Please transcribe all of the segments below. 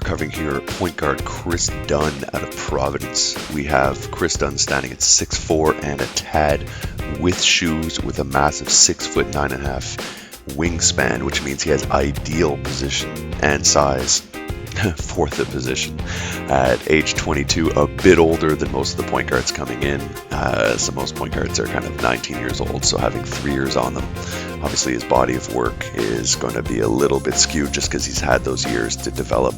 We're covering here point guard Kris Dunn out of Providence. We have Kris Dunn standing at 6'4" and a tad with shoes with a massive 6'9.5" wingspan, which means he has ideal position and size for the position. At age 22, a bit older than most of the point guards coming in. So most point guards are kind of 19 years old, so having 3 years on them. Obviously his body of work is going to be a little bit skewed just because he's had those years to develop.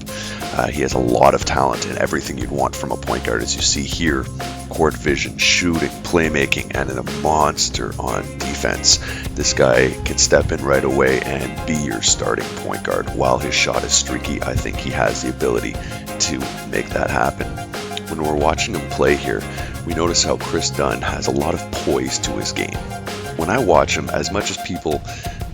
He has a lot of talent and everything you'd want from a point guard, as you see here. Court vision, shooting, playmaking, and a monster on defense. This guy can step in right away and be your starting point guard. While his shot is streaky, I think he has the ability to make that happen. When we're watching him play here, we notice how Kris Dunn has a lot of poise to his game. When I watch him, as much as people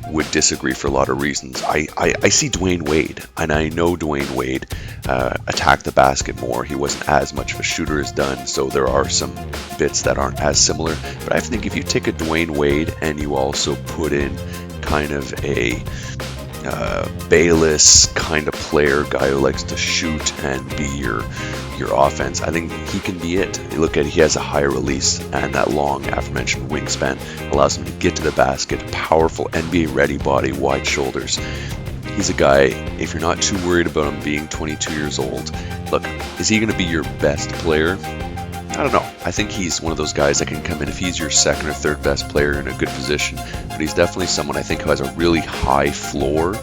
would disagree for a lot of reasons, I see Dwayne Wade, and I know Dwayne Wade attacked the basket more. He wasn't as much of a shooter as Dunn, so there are some bits that aren't as similar. But I think if you take a Dwayne Wade and you also put in kind of a Bayless kind of player, guy who likes to shoot and be your offense, I think he can be it. You look at it, he has a higher release, and that long aforementioned wingspan allows him to get to the basket. Powerful NBA ready body, wide shoulders. He's a guy, if you're not too worried about him being 22 years old, look, is he going to be your best player? I don't know. I think he's one of those guys that can come in if he's your second or third best player in a good position. But he's definitely someone I think who has a really high floor,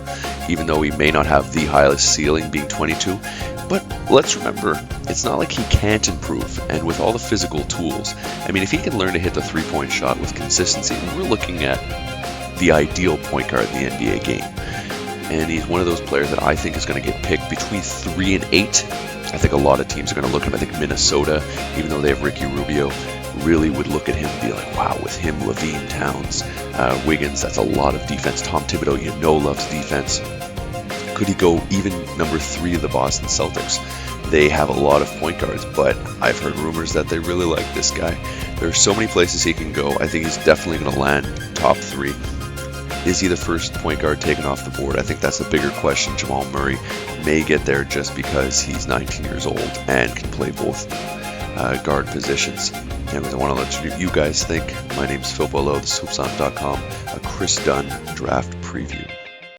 even though he may not have the highest ceiling being 22. But let's remember, it's not like he can't improve. And with all the physical tools, I mean, if he can learn to hit the three-point shot with consistency, we're looking at the ideal point guard in the NBA game. And he's one of those players that I think is going to get picked between 3 and 8. I think a lot of teams are going to look at him. I think Minnesota, even though they have Ricky Rubio, really would look at him and be like, wow, with him, Levine, Towns, Wiggins, that's a lot of defense. Tom Thibodeau, you know, loves defense. Could he go even number 3 of the Boston Celtics? They have a lot of point guards, but I've heard rumors that they really like this guy. There are so many places he can go. I think he's definitely going to land top 3. Is he the first point guard taken off the board? I think that's the bigger question. Jamal Murray may get there just because he's 19 years old and can play both guard positions. Anyways, I want to let you guys think. My name's Phil Below, thishoopson.com, a Kris Dunn draft preview.